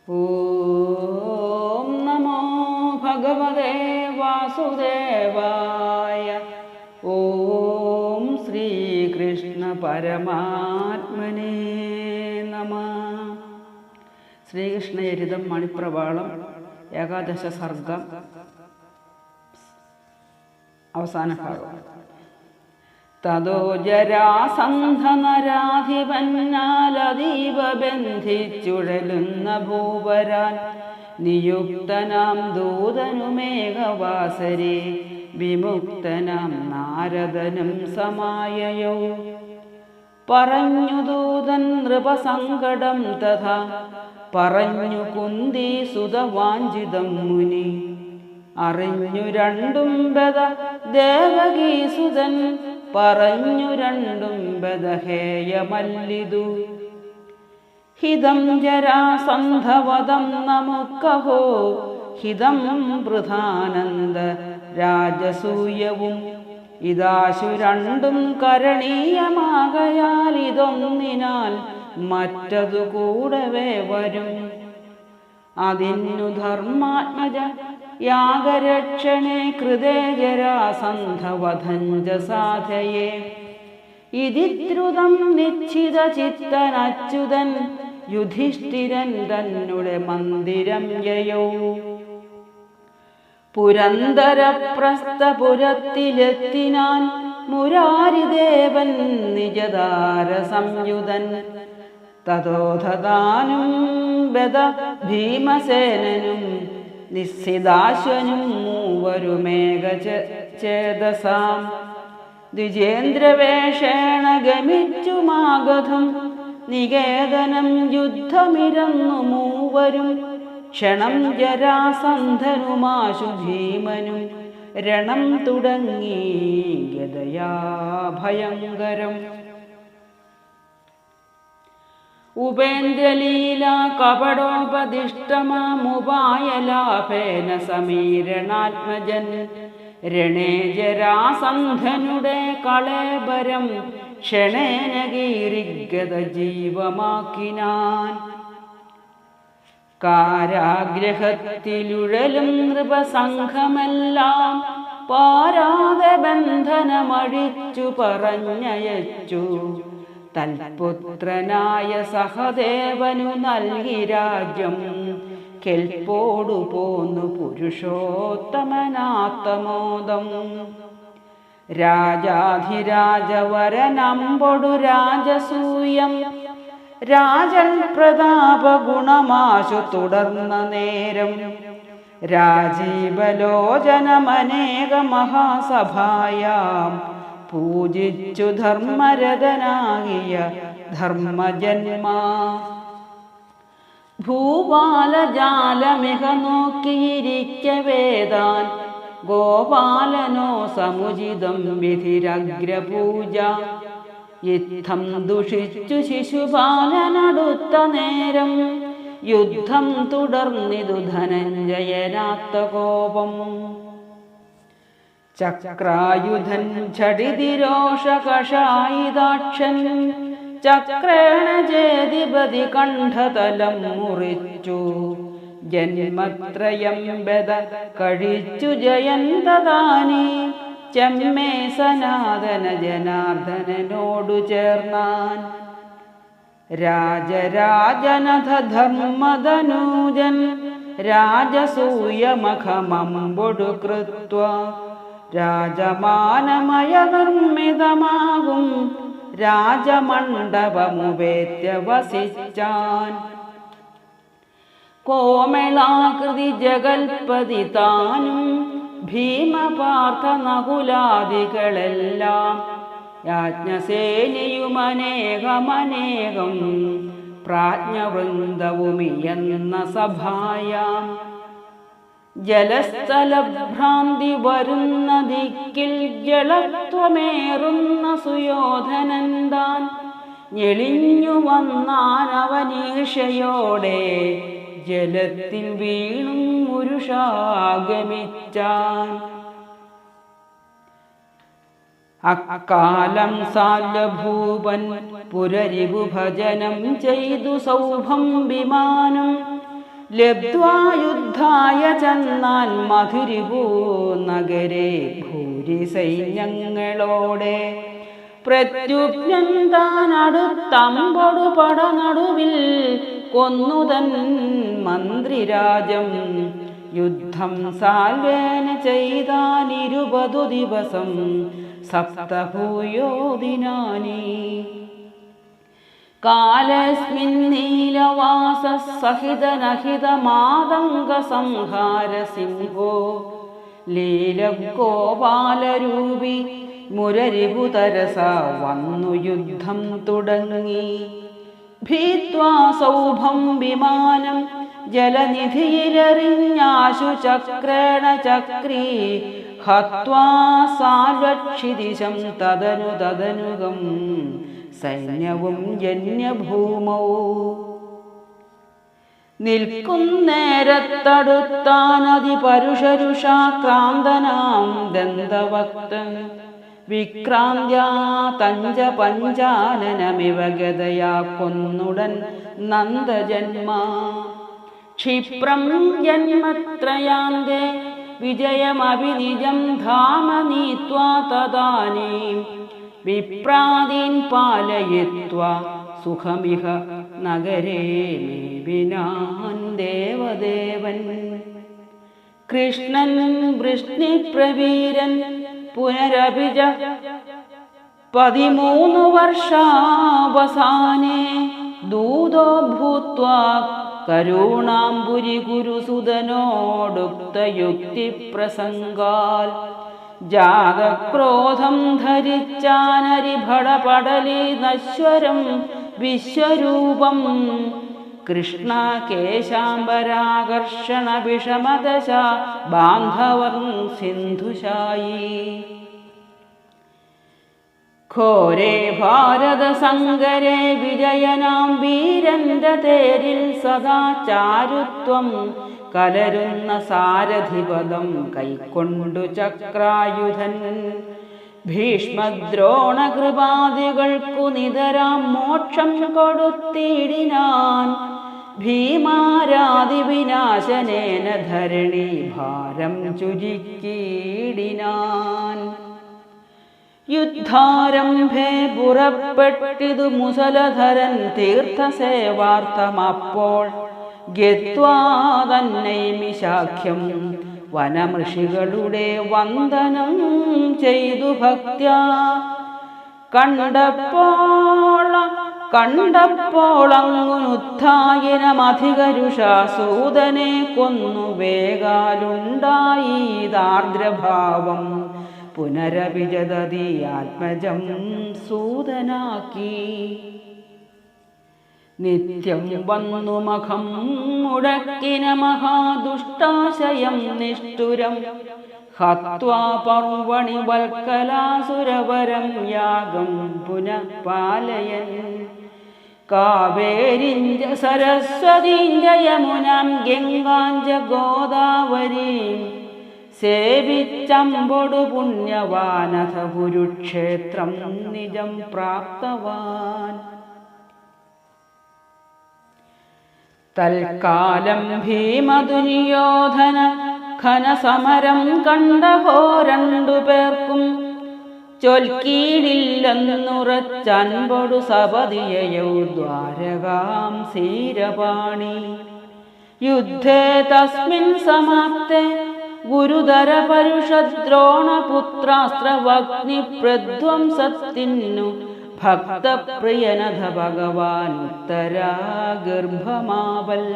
ഓം നമോ ഭഗവതേ വാസുദേവായ. ഓം ശ്രീകൃഷ്ണ പരമാത്മനേ നമഃ. ശ്രീകൃഷ്ണചരിതം മണിപ്രവാളം ഏകാദശ സർഗം അവസാന ഭാഗം. തതോ ജരാസന്ധനരാധിപന്നാലതീവ ബന്ധിച്ചുഴലുന്ന ഭൂവരാൻ നിയുക്തനാം ദൂതനുമേഘവാസരെ വിമുക്തനാം നാരദനും സമായയോ. പറഞ്ഞു ദൂതൻ നൃപസങ്കടം തഥാ പറഞ്ഞു കുന്തി സുതവാഞ്ചിതം മുനി. അറിഞ്ഞു രണ്ടും ബദ ദേവകീസുതൻ പറഞ്ഞു രണ്ടും ബദഹേയമല്ലിതു. ഹിതം ജരാസന്ധവദം നമുക്കഹോ ഹിതം വൃഥാനന്ദ രാജസൂയവും. ഇതാശു രണ്ടും കരണീയമാകയാൽ ഇതൊന്നിനാൽ മറ്റതു കൂടവേ വരും. അതിന്നു ധർമാത്മജ യാഗരക്ഷണേ കൃതേ ജരാസന്ധവധഞ്ച സാധയേ. ഇതിദ്രുതം നിശ്ചിത ചിത്തനച്യുതൻ യുധിഷ്ഠിരൻ തന്നെ മന്ദിരം യയോ. പുരന്തരപ്രസ്ഥപുരത്തിലെത്തിനാൻ മുരാരിദേവൻ നിജതാര സംയുതൻ. തതോധതാനും ബദ ഭീമസേനനും നിസ്സിദാശ്വനും മൂവരുമേകചേതസാം. ദ്വിജേന്ദ്രവേഷേണ ഗമിച്ചുമാഗതം നികേതനം യുദ്ധമിരന്നു മൂവരും. ക്ഷണം ജരാസന്ധനുമാശു ഭീമനും രണം തുടങ്ങി ഗദയാ ഭയങ്കരം. ഉപേന്ദ്രലീല കപടോപദിഷ്ടമാമുപായലാഭേന സമീരണാത്മജൻ. രണേ ജരാസന്ധനുടെ കളേബരം ക്ഷണേന ഗീരിഗത ജീവമാക്കിനാൻ. കാരാഗ്രഹത്തിലുഴലും നൃപസംഘമെല്ലാം പാരാതെ ബന്ധനമഴിച്ചു പറഞ്ഞയച്ചു. തൽപുത്രനായ സഹദേവനു നൽകി രാജ്യം കെൽപ്പോടു പോന്നു പുരുഷോത്തമനാത്തമോദം. രാജാധിരാജവരനമ്പൊടു രാജസൂയം രാജൻ പ്രതാപഗുണമാശു തുടർന്ന നേരം. രാജീവലോചനമനേക മഹാസഭായാം പൂജിച്ചു ധർമ്മരഥനാകിയ ധർമ്മജന്മാ. ഭൂപാലജാലമിക നോക്കിയിരിക്കവേദാൻ ഗോപാലനോ സമുചിതം വിധിരഗ്രപൂജ. യുദ്ധം ദുഷിച്ചു ശിശുപാലനടുത്ത നേരം യുദ്ധം തുടർന്നിതു ധനഞ്ജയനാത്ത കോപം. ചക്രായുധൻ ഛടിതിരോഷകഷായിതാക്ഷൻ ചക്രേണ ചേതിപതി കണ്ഠതലം മുറിച്ചു. ജന്മത്രയം ബദ കഴിച്ചു ജയന്തദാനി ചെമ്മേ സനാതന ജനാർദ്ദനനോടു ചേർന്നാൻ. രാജരാജനഥ ധർമ്മധനൂജൻ രാജസൂയമഖമമ്പൊടു കൃത്വ രാജമാനമയ നിർമ്മിതമാകും രാജമണ്ഡപമുപേത്യ വസിച്ചാൻ. കോമളാകൃതി ജഗൽപതി താനും ഭീമപാർത്ഥ നകുലാദികളെല്ലാം യാജ്ഞസേനയുമനേകമനേകം പ്രാജ്ഞവൃന്ദവുമിയെന്ന സഭായാം. ജലസ്ഥലഭ്രാന്തി വരുന്ന ദിക്കിൽ ജലത്വമേറുന്ന സുയോധനൻ താൻ ഞെളിഞ്ഞു വന്നാനവനീഷയോടെ ജലത്തിൽ വീണും മുരുഷാഗമിച്ചാൻ. അക്കാലം സാലഭൂപൻ പുരരിപുഭജനം ചെയ്തു സൗഭം വിമാനം ലബ്ധ്വാ യുദ്ധായ ചെന്നാൽ മധുരിപൂ നഗരെ ഭൂരി സൈന്യങ്ങളോടെ പ്രത്യുജ്ഞൻ താൻ അടുത്തമ്പൊടു പടനടുവിൽ കൊന്നുതൻ മന്ത്രിരാജം. യുദ്ധം സാൽവേന ചെയ്താൻ 20 ദിവസം സപ്തഭൂയോദിനാനി. കാലസ്മിൻ നീലവാസ സഹിതനഹിത മാതംഗ സംഹാര സിംഹോ ലീലഗോപാലരൂപി മുരരിപുതരസ വന്നു യുദ്ധം തുടങ്ങി. ഭീത്വാ സൗഭം വിമാനം ജലനിധിയിലെറിഞ്ഞാശു ചക്രേണ ചക്രീ ഹത്വാ സാൽവക്ഷിദിശം തദനുഗം സൈന്യവും ജന്യഭൂമൗ. നിൽക്കുന്നേരത്തടുത്താനതിപരുഷരുഷാക്രാന്തനാം ദന്തവക്തൻ വിക്രാന്ത്യാ തഞ്ച പഞ്ചാനനമിവ ഗദയാ കൊന്നുടൻ നന്ദജന്മാ. ക്ഷിപ്രം ജന്മത്രയാന്തേ വിജയമഭിനിജം ധാമ നീത്വാ തദാനീം വിപ്രാദീൻ പാലയിത്വാ സുഖമിഹ നഗരേ മേവിനാൻ ദേവദേവൻ. കൃഷ്ണൻ വൃഷ്ണിപ്രവീരൻ പുനരഭിജ 13 വർഷാവസാനേ ദൂതോ ഭൂത്വാ കരുണാംബുരി ഗുരുസുതനോടുക്തയുക്തി പ്രസംഗാൽ ജാതക്രോധം ധരിച്ചാനരിഭടപടലി നശ്വരം വിശ്വരൂപം. കൃഷ്ണ കേശാംബരാകർഷണ വിഷമദശ ബാന്ധവൻ സിന്ധുശായി. ഘോരേ ഭാരത സങ്കരേ വിജയനാം വീരന്റെ തേരിൽ സദാ ചാരുത്വം കലരുന്ന സാരഥിപദം കൈക്കൊണ്ടു ചക്രായുധൻ. ഭീഷ്മദ്രോണകൃപാദികൾക്കു നിതരാം മോക്ഷം കൊടുത്തിടിനാൻ. ഭീമാരാദിവിനാശനേന ധരണി ഭാരം ചുരുക്കിയിടിനാൻ. യുദ്ധാരംഭേ പുറപ്പെട്ടിതു മുസലധരൻ തീർത്ഥസേവാർത്ഥമപ്പോൾ ഗത്വാ തന്നൈമിശാഖ്യം വനമൃഷികളുടെ വന്ദനം ചെയ്തു ഭക്ത്യാ. കണ്ടപ്പോളങ്ങുനുത്ഥായിനമധികരുഷാസൂതനെ കൊന്നു വേഗാലുണ്ടായീതാർദ്രഭാവം. പുനരഭിജതതി ആത്മജം സൂതനാക്കി. നിത്യം വന്നു മഖം മുടക്കിന മഹാദുഷ്ടാശയം നിഷ്ഠുരം ഹത്വാ പർവണി വൽക്കലാസുരവരം യാഗം പുനഃ പാലയൻ. കാവേരിഞ്ച സരസ്വതീഞ്ച യമുനാം ഗംഗാഞ്ച ഗോദാവരീം സേവിച്ചമ്പൊടു പുണ്യവാനഥ കുരുക്ഷേത്രം നിജം പ്രാപ്തവാൻ. തൽക്കാലം ഭീമദുര്യോധന ഘനസമരം കണ്ടഹോ 2 പേർക്കും ചൊൽക്കീടില്ലെന്നുറച്ചൻപൊടു സപതിയയൗ ദ്വാരകാം സീരപാണി. യുദ്ധേ തസ്മിൻ സമാപ്തേ ഗുരുതര പരുഷദ്രോണപുത്രാസ്ത്രവഗ്നി പ്രധ്വംസത്തിന്നു ഭക്തപ്രിയനഥ ഭഗവാൻ ഉത്തരാഗർഭമാവൽ.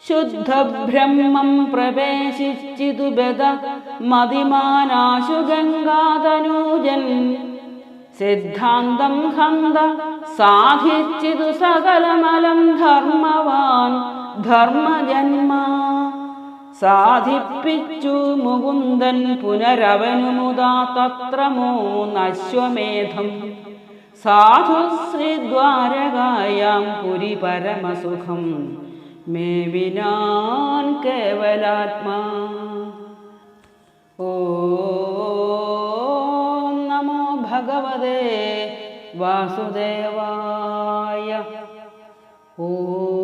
ശുദ്ധബ്രഹ്മം പ്രവേശിച്ചിതു ബദ മതിമാനാശു ഗംഗാതനൂജൻ. സിദ്ധാന്തം ഹന്ത സാധിച്ചിതു സകലമലം ധർമ്മവാൻ ധർമ്മജന്മാ. സാധിപ്പിച്ചു മുകുന്ദൻ പുനരവനുമുദാ തത്ര 3 അശ്വമേധം. സാധുശ്രീദ്വാരകായാം പുരി പരമസുഖം മേവിനാൻ കേവലാത്മാ. ഓം നമോ ഭഗവതേ വാസുദേവായ. ഓം